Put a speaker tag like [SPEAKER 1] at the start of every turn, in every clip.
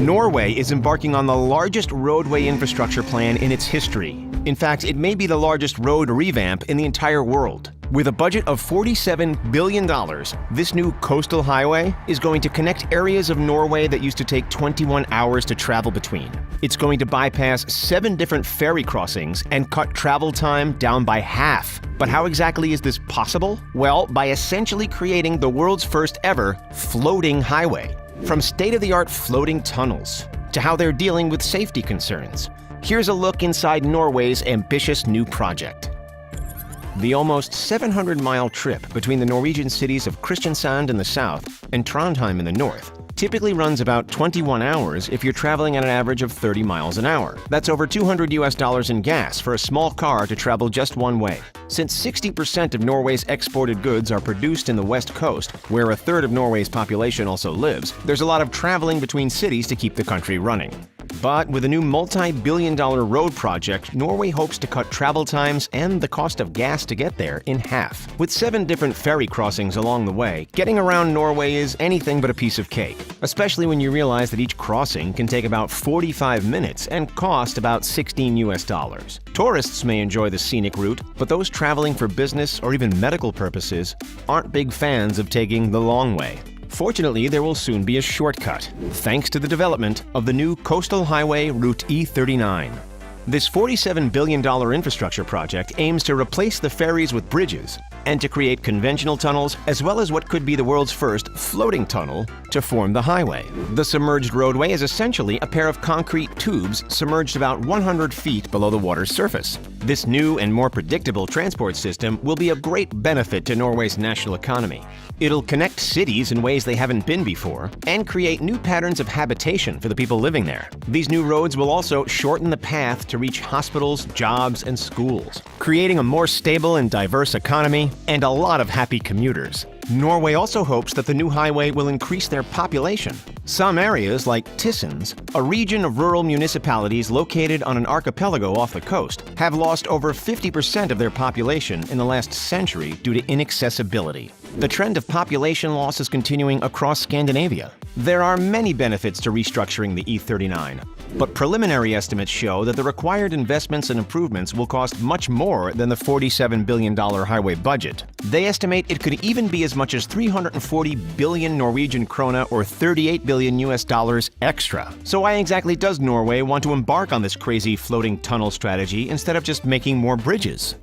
[SPEAKER 1] Norway is embarking on the largest roadway infrastructure plan in its history. In fact, it may be the largest road revamp in the entire world. With a budget of $47 billion, this new coastal highway is going to connect areas of Norway that used to take 21 hours to travel between. It's going to bypass 7 different ferry crossings and cut travel time down by half. But how exactly is this possible? Well, by essentially creating the world's first ever floating highway. From state-of-the-art floating tunnels to how they're dealing with safety concerns. Here's a look inside Norway's ambitious new project. The almost 700-mile trip between the Norwegian cities of Kristiansand in the south and Trondheim in the north typically runs about 21 hours if you're traveling at an average of 30 miles an hour. That's over $200 in gas for a small car to travel just one way. Since 60% of Norway's exported goods are produced in the west coast, where a third of Norway's population also lives, there's a lot of traveling between cities to keep the country running. But with a new multi-billion-dollar road project, Norway hopes to cut travel times and the cost of gas to get there in half. With 7 different ferry crossings along the way, getting around Norway is anything but a piece of cake, especially when you realize that each crossing can take about 45 minutes and cost about $16. Tourists may enjoy the scenic route, but those traveling for business or even medical purposes aren't big fans of taking the long way. Fortunately, there will soon be a shortcut, thanks to the development of the new coastal highway Route E39. This $47 billion infrastructure project aims to replace the ferries with bridges and to create conventional tunnels as well as what could be the world's first floating tunnel to form the highway. The submerged roadway is essentially a pair of concrete tubes submerged about 100 feet below the water's surface. This new and more predictable transport system will be a great benefit to Norway's national economy. It'll connect cities in ways they haven't been before and create new patterns of habitation for the people living there. These new roads will also shorten the path to reach hospitals, jobs, and schools, creating a more stable and diverse economy and a lot of happy commuters. Norway also hopes that the new highway will increase their population. Some areas, like Tysons, a region of rural municipalities located on an archipelago off the coast, have lost over 50% of their population in the last century due to inaccessibility. The trend of population loss is continuing across Scandinavia. There are many benefits to restructuring the E39, but preliminary estimates show that the required investments and improvements will cost much more than the $47 billion highway budget. They estimate it could even be as much as 340 billion Norwegian krone or $38 billion extra. So why exactly does Norway want to embark on this crazy floating tunnel strategy instead of just making more bridges?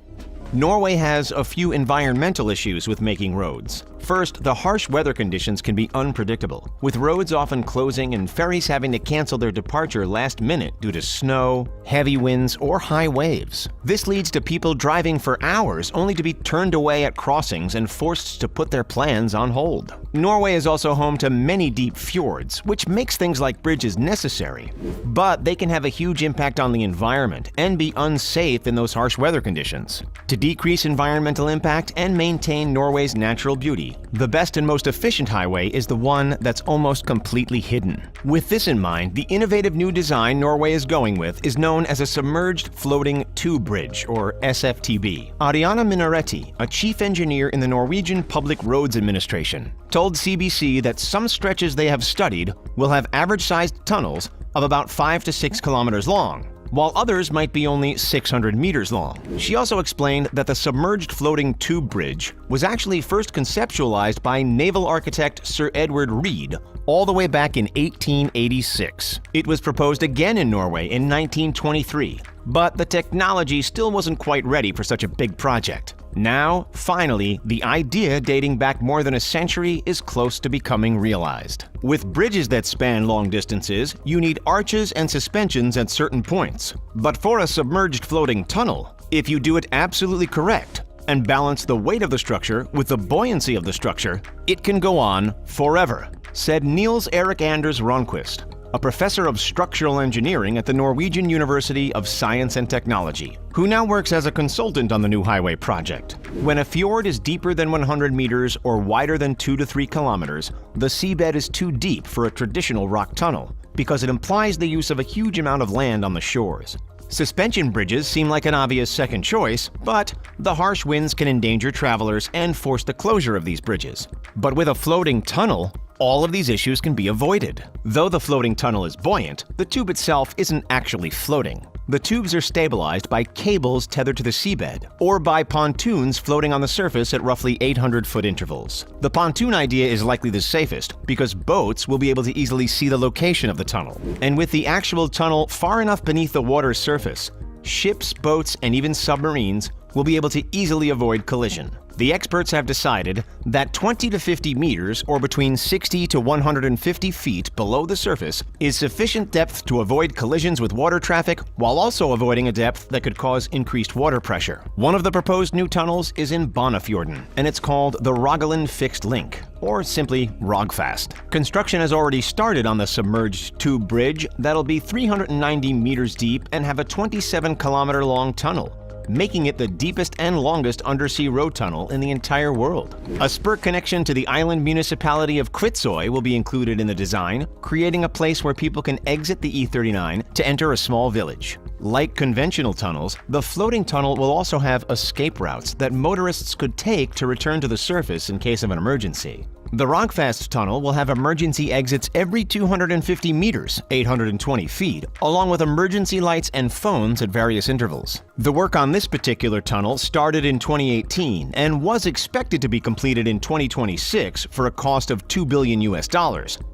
[SPEAKER 1] Norway has a few environmental issues with making roads. First, the harsh weather conditions can be unpredictable, with roads often closing and ferries having to cancel their departure last minute due to snow, heavy winds, or high waves. This leads to people driving for hours only to be turned away at crossings and forced to put their plans on hold. Norway is also home to many deep fjords, which makes things like bridges necessary. But they can have a huge impact on the environment and be unsafe in those harsh weather conditions. To decrease environmental impact and maintain Norway's natural beauty, the best and most efficient highway is the one that's almost completely hidden. With this in mind, the innovative new design Norway is going with is known as a Submerged Floating Tube Bridge, or SFTB. Ariana Minaretti, a chief engineer in the Norwegian Public Roads Administration, told CBC that some stretches they have studied will have average-sized tunnels of about 5 to 6 kilometers long, while others might be only 600 meters long. She also explained that the submerged floating tube bridge was actually first conceptualized by naval architect Sir Edward Reed all the way back in 1886. It was proposed again in Norway in 1923, but the technology still wasn't quite ready for such a big project. Now, finally, the idea dating back more than a century is close to becoming realized. With bridges that span long distances, you need arches and suspensions at certain points. But for a submerged floating tunnel, if you do it absolutely correct and balance the weight of the structure with the buoyancy of the structure, it can go on forever, said Niels Erik Anders Ronquist, a professor of structural engineering at the Norwegian University of Science and Technology, who now works as a consultant on the new highway project. When a fjord is deeper than 100 meters or wider than 2 to 3 kilometers, the seabed is too deep for a traditional rock tunnel because it implies the use of a huge amount of land on the shores. Suspension bridges seem like an obvious second choice, but the harsh winds can endanger travelers and force the closure of these bridges. But with a floating tunnel, All of these issues can be avoided. Though the floating tunnel is buoyant, the tube itself isn't actually floating. The tubes are stabilized by cables tethered to the seabed, or by pontoons floating on the surface at roughly 800-foot intervals. The pontoon idea is likely the safest because boats will be able to easily see the location of the tunnel. And with the actual tunnel far enough beneath the water's surface, ships, boats, and even submarines will be able to easily avoid collision. The experts have decided that 20 to 50 meters, or between 60 to 150 feet below the surface, is sufficient depth to avoid collisions with water traffic while also avoiding a depth that could cause increased water pressure. One of the proposed new tunnels is in Bonnefjorden, and it's called the Rogaland Fixed Link, or simply Rogfast. Construction has already started on the submerged tube bridge that'll be 390 meters deep and have a 27-kilometer-long tunnel, making it the deepest and longest undersea road tunnel in the entire world. A spur connection to the island municipality of Kvitsøy will be included in the design, creating a place where people can exit the E39 to enter a small village. Like conventional tunnels, the floating tunnel will also have escape routes that motorists could take to return to the surface in case of an emergency. The Rogfast tunnel will have emergency exits every 250 meters, 820 feet, along with emergency lights and phones at various intervals. The work on this particular tunnel started in 2018 and was expected to be completed in 2026 for a cost of $2 billion.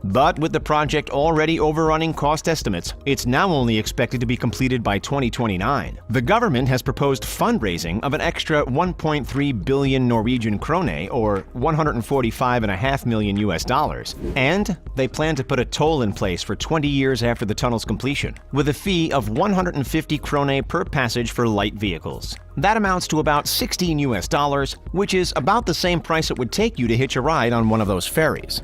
[SPEAKER 1] But with the project already overrunning cost estimates, it's now only expected to be completed by 2029. The government has proposed fundraising of an extra 1.3 billion Norwegian krone, or $145.5 million, and they plan to put a toll in place for 20 years after the tunnel's completion, with a fee of 150 krone per passage for light vehicles. That amounts to about $16, which is about the same price it would take you to hitch a ride on one of those ferries.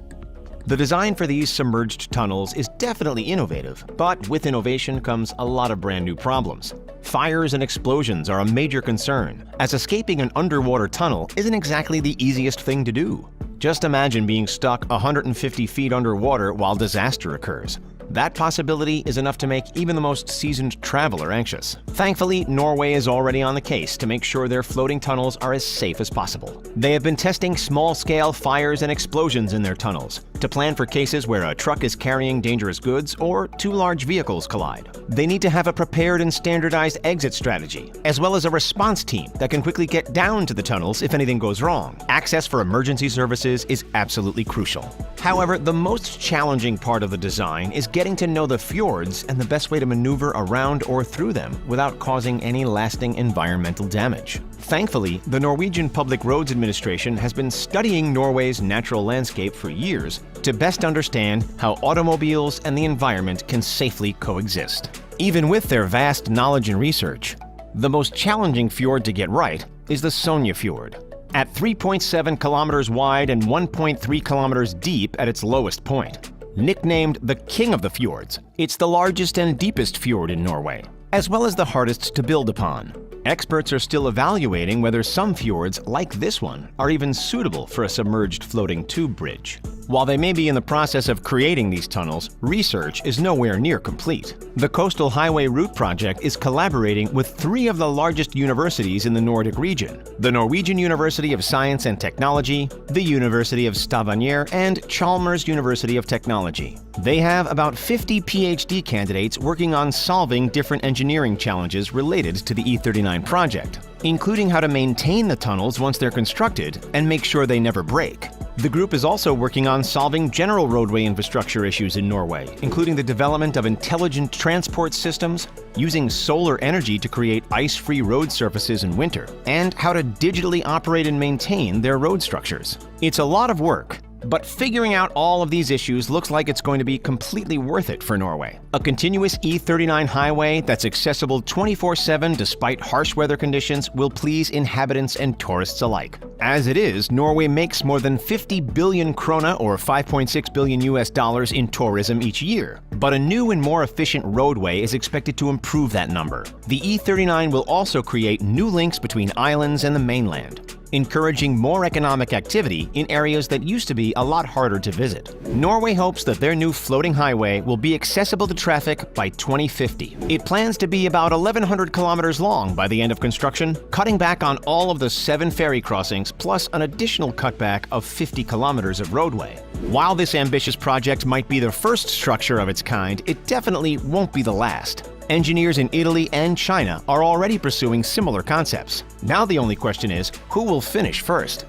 [SPEAKER 1] The design for these submerged tunnels is definitely innovative, but with innovation comes a lot of brand new problems. Fires and explosions are a major concern, as escaping an underwater tunnel isn't exactly the easiest thing to do. Just imagine being stuck 150 feet underwater while disaster occurs. That possibility is enough to make even the most seasoned traveler anxious. Thankfully, Norway is already on the case to make sure their floating tunnels are as safe as possible. They have been testing small-scale fires and explosions in their tunnels to plan for cases where a truck is carrying dangerous goods or two large vehicles collide. They need to have a prepared and standardized exit strategy, as well as a response team that can quickly get down to the tunnels if anything goes wrong. Access for emergency services is absolutely crucial. However, the most challenging part of the design is getting to know the fjords and the best way to maneuver around or through them without causing any lasting environmental damage. Thankfully, the Norwegian Public Roads Administration has been studying Norway's natural landscape for years to best understand how automobiles and the environment can safely coexist. Even with their vast knowledge and research, the most challenging fjord to get right is the Sognefjord. At 3.7 kilometers wide and 1.3 kilometers deep at its lowest point. Nicknamed the King of the Fjords, it's the largest and deepest fjord in Norway, as well as the hardest to build upon. Experts are still evaluating whether some fjords, like this one, are even suitable for a submerged floating tube bridge. While they may be in the process of creating these tunnels, research is nowhere near complete. The Coastal Highway Route Project is collaborating with 3 of the largest universities in the Nordic region: the Norwegian University of Science and Technology, the University of Stavanger, and Chalmers University of Technology. They have about 50 PhD candidates working on solving different engineering challenges related to the E39 project, including how to maintain the tunnels once they're constructed and make sure they never break. The group is also working on solving general roadway infrastructure issues in Norway, including the development of intelligent transport systems, using solar energy to create ice-free road surfaces in winter, and how to digitally operate and maintain their road structures. It's a lot of work, but figuring out all of these issues looks like it's going to be completely worth it for Norway. A continuous E39 highway that's accessible 24/7 despite harsh weather conditions will please inhabitants and tourists alike. As it is, Norway makes more than 50 billion krona, or $5.6 billion in tourism each year. But a new and more efficient roadway is expected to improve that number. The E39 will also create new links between islands and the mainland. encouraging more economic activity in areas that used to be a lot harder to visit. Norway hopes that their new floating highway will be accessible to traffic by 2050. It plans to be about 1,100 kilometers long by the end of construction, cutting back on all of the 7 ferry crossings plus an additional cutback of 50 kilometers of roadway. While this ambitious project might be the first structure of its kind, it definitely won't be the last. Engineers in Italy and China are already pursuing similar concepts. Now the only question is, who will finish first?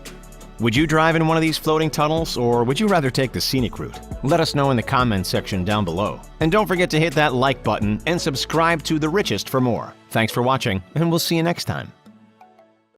[SPEAKER 1] Would you drive in one of these floating tunnels, or would you rather take the scenic route? Let us know in the comments section down below. And don't forget to hit that like button and subscribe to The Richest for more. Thanks for watching, and we'll see you next time.